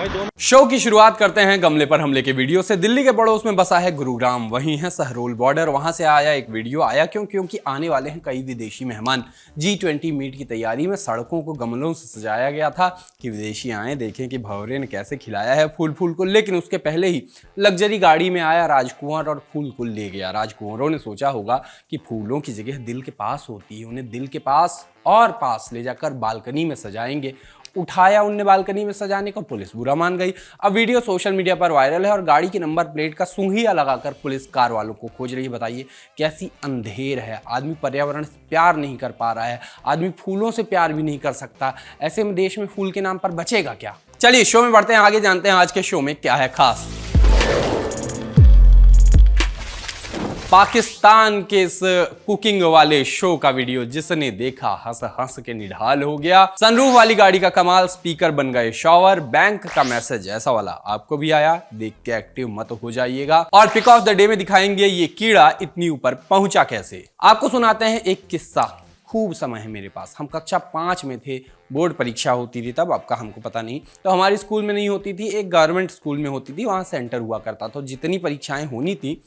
Show की शुरुआत करते हैं गमले पर हमले के वीडियो से। दिल्ली के पड़ोस में बसा है गुरुग्राम, वहीं है सहरोल बॉर्डर। वहां से आया एक वीडियो आया क्योंकि आने वाले हैं कई विदेशी मेहमान। G20 मीट की तैयारी में सड़कों को गमलों से सजाया गया था कि विदेशी आए, देखें कि भंवरे ने कैसे खिलाया है फूल को। लेकिन उसके पहले ही लग्जरी गाड़ी में आया राजकुंवर और फूल को ले गया। राजकुंवरों ने सोचा होगा कि फूलों की जगह दिल के पास होती है, उन्हें दिल के पास और पास ले जाकर बालकनी में सजाएंगे। उठाया उनने बालकनी में सजाने को, पुलिस बुरा मान गई। अब वीडियो सोशल मीडिया पर वायरल है और गाड़ी की नंबर प्लेट का सूंघिया लगाकर पुलिस कार वालों को खोज रही है। बताइए कैसी अंधेर है। आदमी पर्यावरण से प्यार नहीं कर पा रहा है, आदमी फूलों से प्यार भी नहीं कर सकता। ऐसे में देश में फूल के नाम पर बचेगा क्या। चलिए शो में बढ़ते हैं आगे, जानते हैं आज के शो में क्या है खास। पाकिस्तान के इस कुकिंग वाले शो का वीडियो जिसने देखा हंस हंस के निढाल हो गया। सनरूफ वाली गाड़ी का कमाल, स्पीकर बन गए शॉवर, बैंक का मैसेज ऐसा वाला आपको भी आया, देख के एक्टिव मत हो जाइएगा। और पिक ऑफ द डे में दिखाएंगे ये कीड़ा इतनी ऊपर पहुंचा कैसे। आपको सुनाते हैं एक किस्सा। खूब समय है मेरे पास, हम कक्षा 5 में थे, बोर्ड परीक्षा होती थी तब, आपका हमको पता नहीं। तो हमारी स्कूल में नहीं होती थी, एक गवर्नमेंट स्कूल में होती थी, वहाँ सेंटर हुआ करता। तो जितनी परीक्षाएं होनी थी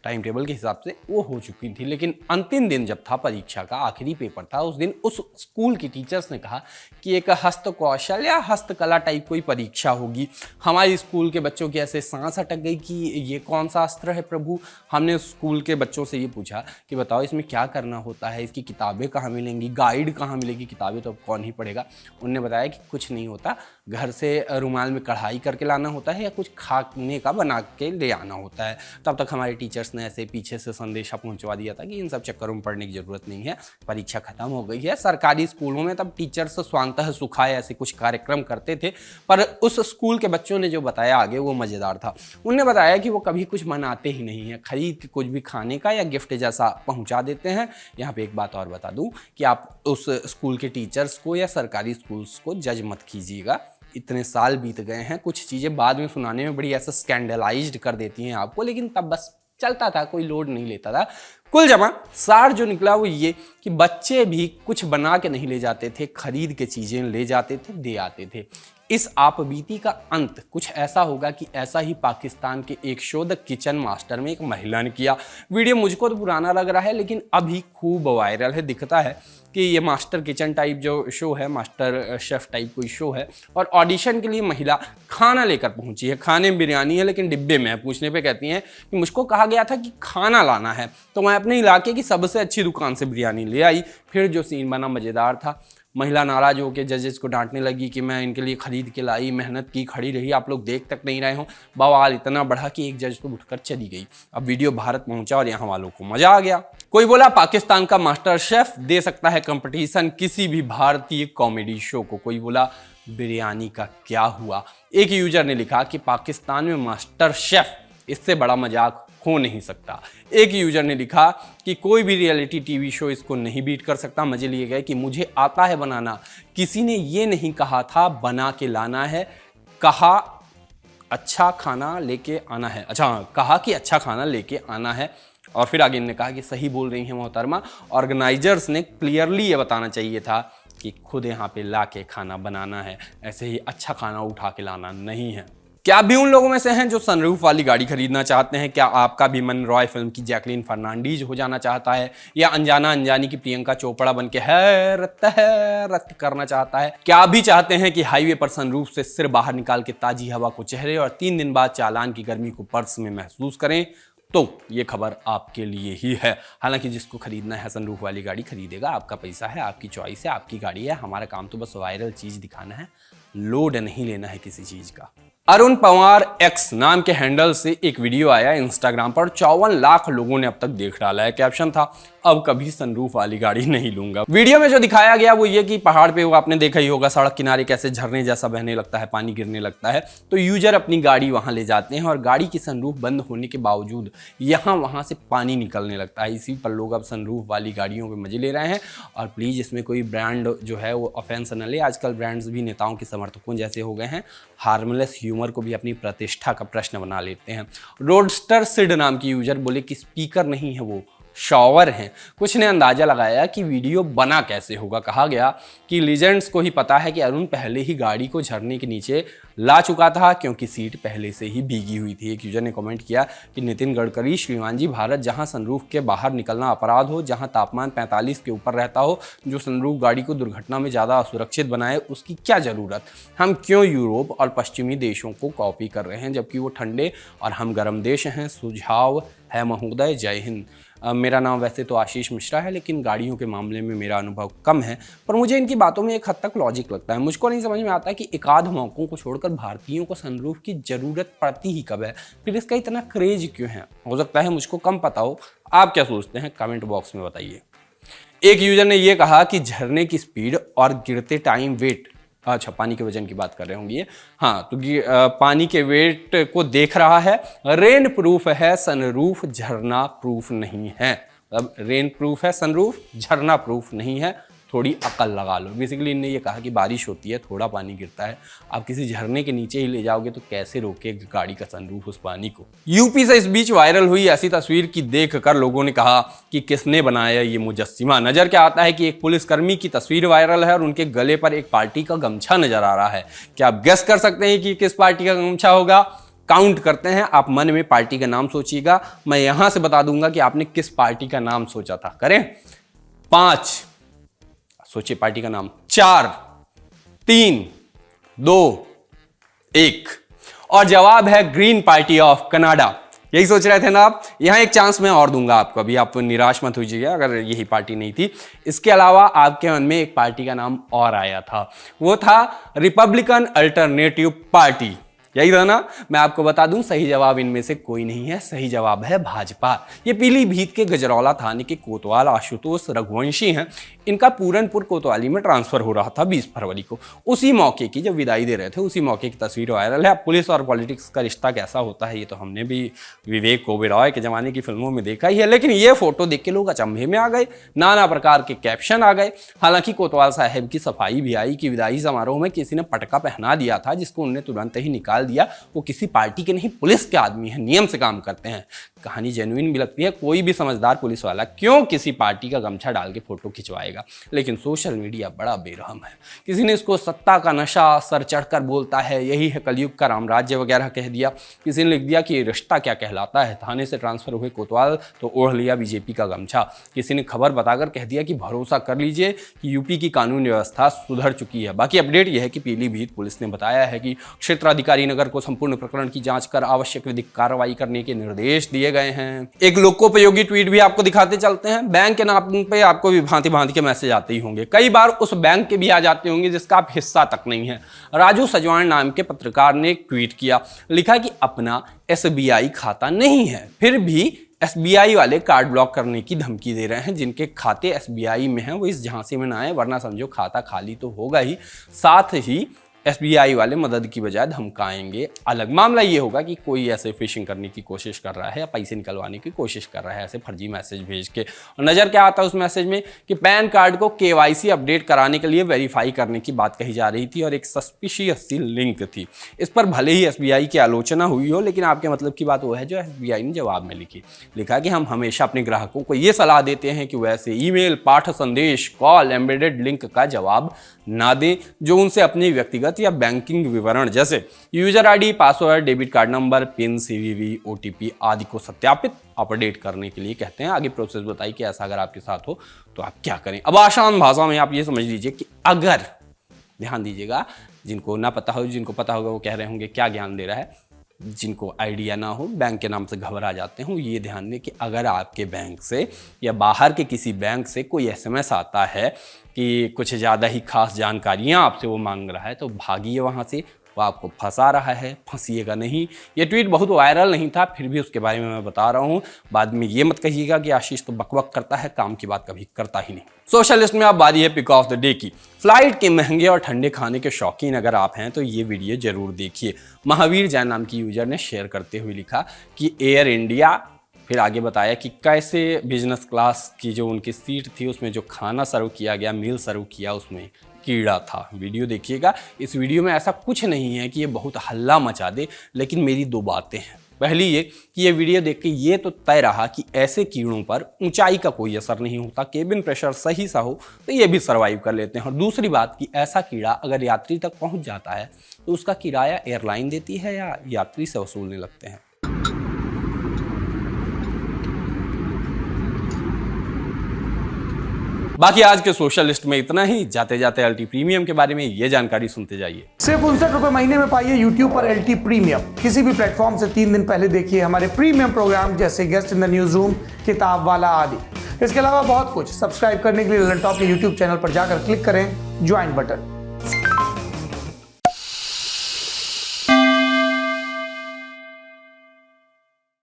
टाइम टेबल के हिसाब से वो हो चुकी थी। लेकिन अंतिम दिन जब था परीक्षा का, आखिरी पेपर था, उस दिन उस स्कूल की टीचर्स ने कहा कि एक हस्तकौशल या हस्तकला टाइप कोई परीक्षा होगी। हमारे स्कूल के बच्चों की ऐसे सांस अटक गई कि ये कौन सा अस्त्र है प्रभु। हमने स्कूल के बच्चों से ये पूछा कि बताओ इसमें क्या करना होता है, इसकी किताबें कहाँ मिलेंगी, गाइड कहाँ मिलेगी। किताबें तो अब कौन ही पढ़ेगा। उन्होंने बताया कि कुछ नहीं होता, घर से रुमाल में कढ़ाई करके लाना होता है या कुछ खाने का बना के ले आना होता है। तब तक हमारे टीचर्स ने ऐसे पीछे से संदेशा पहुंचवा दिया था कि इन सब चक्करों में पढ़ने की जरूरत नहीं है, परीक्षा खत्म हो गई है। सरकारी स्कूलों में तब टीचर्स स्वांतः सुखाए ऐसे कुछ कार्यक्रम करते थे, पर उस स्कूल के बच्चों ने जो बताया आगे वो मजेदार था। उन्होंने बताया कि वो कभी कुछ मनाते ही नहीं है, खरीद के कुछ भी खाने का या गिफ्ट जैसा पहुंचा देते हैं। यहाँ पे एक बात और बता दूं कि आप उस स्कूल के टीचर्स को या सरकारी स्कूल्स को जज मत कीजिएगा। इतने साल बीत गए हैं, कुछ चीज़ें बाद में सुनाने में बड़ी ऐसा स्कैंडलाइज्ड कर देती हैं आपको, लेकिन तब बस चलता था, कोई लोड नहीं लेता था। कुल जमा सार जो निकला वो ये कि बच्चे भी कुछ बना के नहीं ले जाते थे, खरीद के चीज़ें ले जाते थे, दे आते थे। इस आपबीती का अंत कुछ ऐसा होगा कि ऐसा ही पाकिस्तान के एक शो द किचन मास्टर में एक महिला ने किया। वीडियो मुझको तो पुराना लग रहा है लेकिन अभी खूब वायरल है। दिखता है कि ये मास्टर किचन टाइप जो शो है, मास्टर शेफ टाइप कोई शो है, और ऑडिशन के लिए महिला खाना लेकर पहुंची है। खाने में बिरयानी है लेकिन डिब्बे में है। पूछने पे कहती हैं कि मुझको कहा गया था कि खाना लाना है, तो मैं अपने इलाके की सबसे अच्छी दुकान से बिरयानी ले आई। फिर जो सीन बना मज़ेदार था। महिला नाराज होकर जजेस को डांटने लगी कि मैं इनके लिए खरीद के लाई, मेहनत की, खड़ी रही, आप लोग देख तक नहीं रहे हो। बवाल इतना बढ़ा कि एक जज तो उठकर चली गई। अब वीडियो भारत पहुंचा और यहाँ वालों को मजा आ गया। कोई बोला पाकिस्तान का मास्टर शेफ दे सकता है कंपटीशन किसी भी भारतीय कॉमेडी शो को। कोई बोला बिरयानी का क्या हुआ। एक यूजर ने लिखा कि पाकिस्तान में मास्टर शेफ, इससे बड़ा मजाक हो नहीं सकता। एक यूजर ने लिखा कि कोई भी रियलिटी टीवी शो इसको नहीं बीट कर सकता। मजे लिए गए कि मुझे आता है बनाना, किसी ने ये नहीं कहा था बना के लाना है, कहा अच्छा खाना लेके आना है। अच्छा, कहा कि अच्छा खाना लेके आना है। और फिर आगे इन्होंने कहा कि सही बोल रही हैं मोहतरमा, ऑर्गेनाइजर्स ने क्लियरली ये बताना चाहिए था कि खुद यहाँ पे ला के खाना बनाना है, ऐसे ही अच्छा खाना उठा के लाना नहीं है। क्या आप भी उन लोगों में से हैं जो सनरूफ वाली गाड़ी खरीदना चाहते हैं? क्या आपका भी मन रॉय फिल्म की जैकलीन फर्नांडीज हो जाना चाहता है, या अनजाना अनजानी की प्रियंका चोपड़ा बन के हैरत करना चाहता है? क्या आप भी चाहते हैं कि हाईवे पर सनरूफ से सिर बाहर निकाल के ताजी हवा को चेहरे और 3 दिन बाद चालान की गर्मी को पर्स में महसूस करें? तो ये खबर आपके लिए ही है। हालांकि जिसको खरीदना है सनरूफ वाली गाड़ी खरीदेगा, आपका पैसा है, आपकी चॉइस है, आपकी गाड़ी है। हमारा काम तो बस वायरल चीज दिखाना है, लोड नहीं लेना है किसी चीज का। अरुण पवार एक्स नाम के हैंडल से एक वीडियो आया इंस्टाग्राम पर, 54 लाख लोगों ने अब तक देख डाला है। कैप्शन था, अब कभी सनरूफ वाली गाड़ी नहीं लूंगा। वीडियो में जो दिखाया गया वो ये कि पहाड़ पे, वो आपने देखा ही होगा, सड़क किनारे कैसे झरने जैसा बहने लगता है, पानी गिरने लगता है। तो यूजर अपनी गाड़ी वहां ले जाते हैं और गाड़ी की सनरूफ बंद होने के बावजूद यहाँ वहां से पानी निकलने लगता है। इसी पर लोग अब सनरूफ वाली गाड़ियों पे मजे ले रहे हैं। और प्लीज इसमें कोई ब्रांड जो है वो ऑफेंस न ले। आजकल ब्रांड्स भी नेताओं के समर्थकों जैसे हो गए हैं, हार्मलेस ह्यूमर को भी अपनी प्रतिष्ठा का प्रश्न बना लेते हैं। रोडस्टर सिड नाम की यूजर बोले कि स्पीकर नहीं है वो, शॉवर हैं। कुछ ने अंदाजा लगाया कि वीडियो बना कैसे होगा। कहा गया कि लीजेंड्स को ही पता है कि अरुण पहले ही गाड़ी को झरने के नीचे ला चुका था क्योंकि सीट पहले से ही भीगी हुई थी। एक यूजर ने कमेंट किया कि नितिन गडकरी, श्रीमान जी, भारत जहां सनरूफ के बाहर निकलना अपराध हो, जहां तापमान 45 के ऊपर रहता हो, जो सनरूफ गाड़ी को दुर्घटना में ज़्यादा असुरक्षित बनाए, उसकी क्या ज़रूरत। हम क्यों यूरोप और पश्चिमी देशों को कॉपी कर रहे हैं जबकि वो ठंडे और हम गर्म देश हैं। सुझाव है महोदय। जय हिंद। मेरा नाम वैसे तो आशीष मिश्रा है, लेकिन गाड़ियों के मामले में मेरा अनुभव कम है, पर मुझे इनकी बातों में एक हद तक लॉजिक लगता है। मुझको नहीं समझ में आता कि एकाध मौकों को छोड़कर भारतीयों को सनरूफ की ज़रूरत पड़ती ही कब है, फिर इसका इतना क्रेज क्यों है। हो सकता है मुझको कम पता हो। आप क्या सोचते हैं, कमेंट बॉक्स में बताइए। एक यूजर ने यह कहा कि झरने की स्पीड और गिरते टाइम वेट, अच्छा पानी के वजन की बात कर रहे होंगे, हाँ, तो पानी के वेट को देख रहा है। रेन प्रूफ है सनरूफ, झरना प्रूफ नहीं है। अब रेन प्रूफ है सनरूफ, झरना प्रूफ नहीं है। थोड़ी अकल लगा लो। बेसिकली इन्होंने ये कहा कि बारिश होती है, थोड़ा पानी गिरता है, आप किसी झरने के नीचे ही ले जाओगे तो कैसे रोके गाड़ी का सनरूफ उस पानी को। यूपी से इस बीच वायरल हुई ऐसी तस्वीर की देखकर लोगों ने कहा कि किसने बनाया ये मुजस्सिमा। नजर क्या आता है कि एक पुलिसकर्मी की तस्वीर वायरल है और उनके गले पर एक पार्टी का गमछा नजर आ रहा है। क्या आप गेस कर सकते हैं कि किस पार्टी का गमछा होगा? काउंट करते हैं। आप मन में पार्टी का नाम सोचिएगा, मैं यहां से बता दूंगा कि आपने किस पार्टी का नाम सोचा था। करें? 5, सोचिए पार्टी का नाम। 4, 3, 2, 1 और जवाब है ग्रीन पार्टी ऑफ कनाडा। यही सोच रहे थे ना आप? यहां एक चांस मैं और दूंगा आपको, अभी आप निराश मत होइएगा अगर यही पार्टी नहीं थी। इसके अलावा आपके मन में एक पार्टी का नाम और आया था, वो था रिपब्लिकन अल्टरनेटिव पार्टी। यही था ना? मैं आपको बता दूं, सही जवाब इनमें से कोई नहीं है। सही जवाब है भाजपा। ये पीलीभीत के गजरौला थाने के कोतवाल आशुतोष रघुवंशी हैं। इनका पूरनपुर कोतवाली में ट्रांसफर हो रहा था 20 फरवरी को। उसी मौके की जब विदाई दे रहे थे, उसी मौके की तस्वीर वायरल है। पुलिस और पॉलिटिक्स का रिश्ता कैसा होता है ये तो हमने भी विवेक ओबेरॉय के जमाने की फिल्मों में देखा ही है, लेकिन ये फोटो देख के लोग अचंभे में आ गए। नाना प्रकार के कैप्शन आ गए। हालांकि कोतवाल साहब की सफाई भी आई कि विदाई समारोह में किसी ने पटका पहना दिया था, जिसको उन्होंने तुरंत ही निकाल दिया। वो किसी पार्टी के नहीं, पुलिस के आदमी हैं, नियम से काम करते हैं। कहानी जेन्युइन भी लगती है। कोई भी समझदार पुलिस वाला क्यों किसी पार्टी का गमछा डाल के फोटो खिंचवाएगा, लेकिन सोशल मीडिया बड़ा बेरहम है। किसी ने इसको सत्ता का नशा, सर चढ़कर बोलता है, यही है कलयुग का रामराज्य वगैरह कह दिया। किसी ने लिख दिया कि रिश्ता क्या कहलाता है, थाने से ट्रांसफर हुए कोतवाल तो ओढ़ लिया बीजेपी का गमछा। किसी ने खबर बताकर कह दिया कि भरोसा कर लीजिए कि यूपी की कानून व्यवस्था सुधर चुकी है। बाकी अपडेट यह है कि पीलीभीत पुलिस ने बताया है कि क्षेत्राधिकारी नगर को संपूर्ण प्रकरण की जांच कर आवश्यक विधिक कार्रवाई करने के निर्देश दिए गए हैं। एक लोकोपयोगी ट्वीट भी आपको दिखाते चलते हैं। बैंक के नाम पे आपको भी भांति भांति के मैसेज आते ही होंगे। कई बार उस बैंक के भी आ जाते होंगे जिसका आप हिस्सा तक नहीं है। राजू सजवान नाम के पत्रकार ने एक ट्वीट किया, लिखा कि अपना SBI खाता नहीं है, फिर भी SBI वाले कार्ड ब्लॉक करने की धमकी दे रहे हैं। जिनके खाते SBI में हैं वो इस झांसे में ना आए, वरना समझो खाता खाली तो होगा ही, साथ ही SBI वाले मदद की बजाय धमकाएंगे। अलग मामला ये होगा कि कोई ऐसे फिशिंग करने की कोशिश कर रहा है या पैसे निकलवाने की कोशिश कर रहा है ऐसे फर्जी मैसेज भेज के। और नज़र क्या आता है उस मैसेज में कि पैन कार्ड को KYC अपडेट कराने के लिए वेरीफाई करने की बात कही जा रही थी और एक सस्पिशियस सी लिंक थी। इस पर भले ही SBI की आलोचना हुई हो, लेकिन आपके मतलब की बात वो है जो SBI ने जवाब में लिखा कि हम हमेशा अपने ग्राहकों को ये सलाह देते हैं कि वैसे ईमेल, पाठ संदेश, कॉल, एम्बेडेड लिंक का जवाब ना दें जो उनसे अपने व्यक्तिगत या बैंकिंग विवरण जैसे user ID, password, debit card number, pin, CVV, OTP आदि को सत्यापित अपडेट करने के लिए कहते हैं। आगे प्रोसेस बताइए कि ऐसा अगर आपके साथ हो तो आप क्या करें। अब आसान भाषा में आप ये समझ लीजिए कि अगर, ध्यान दीजिएगा, जिनको ना पता हो, जिनको पता होगा वो कह रहे होंगे क्या ज्ञान दे रहा है। जिनको आइडिया ना हो, बैंक के नाम से घबरा जाते हो, ये ध्यान दें कि अगर आपके बैंक से या बाहर के किसी बैंक से कोई SMS आता है कि कुछ ज़्यादा ही खास जानकारियाँ आपसे वो मांग रहा है, तो भागिए वहाँ से, वो आपको फंसा रहा है, फंसिएगा नहीं। ये ट्वीट बहुत वायरल नहीं था, फिर भी उसके बारे में मैं बता रहा हूँ। बाद में ये मत कहिएगा कि आशीष तो बकबक करता है, काम की बात कभी करता ही नहीं। सोशल लिस्ट में आप बारी है पिक ऑफ द डे की। फ्लाइट के महंगे और ठंडे खाने के शौकीन अगर आप हैं तो ये वीडियो जरूर देखिए। महावीर जैन नाम की यूजर ने शेयर करते हुए लिखा कि एयर इंडिया, फिर आगे बताया कि कैसे बिजनेस क्लास की जो उनकी सीट थी उसमें जो खाना सर्व किया गया, मील सर्व किया, उसमें कीड़ा था। वीडियो देखिएगा। इस वीडियो में ऐसा कुछ नहीं है कि ये बहुत हल्ला मचा दे, लेकिन मेरी 2 बातें हैं। पहली ये कि ये वीडियो देख के ये तो तय रहा कि ऐसे कीड़ों पर ऊंचाई का कोई असर नहीं होता, केबिन प्रेशर सही सा हो तो ये भी सर्वाइव कर लेते हैं। और दूसरी बात कि ऐसा कीड़ा अगर यात्री तक पहुंच जाता है तो उसका किराया एयरलाइन देती है या यात्री से वसूलने लगते हैं। बाकी आज के सोशल लिस्ट में इतना ही। जाते जाते एलटी प्रीमियम के बारे में ये जानकारी सुनते जाइए। सिर्फ 59 रुपए महीने में पाइए YouTube पर एलटी प्रीमियम। किसी भी प्लेटफॉर्म से 3 दिन पहले देखिए हमारे प्रीमियम प्रोग्राम जैसे guest in the news room, किताब वाला आदि। इसके अलावा बहुत कुछ। सब्सक्राइब करने के लिए ललन टॉप के YouTube चैनल पर जाकर क्लिक करें ज्वाइन बटन।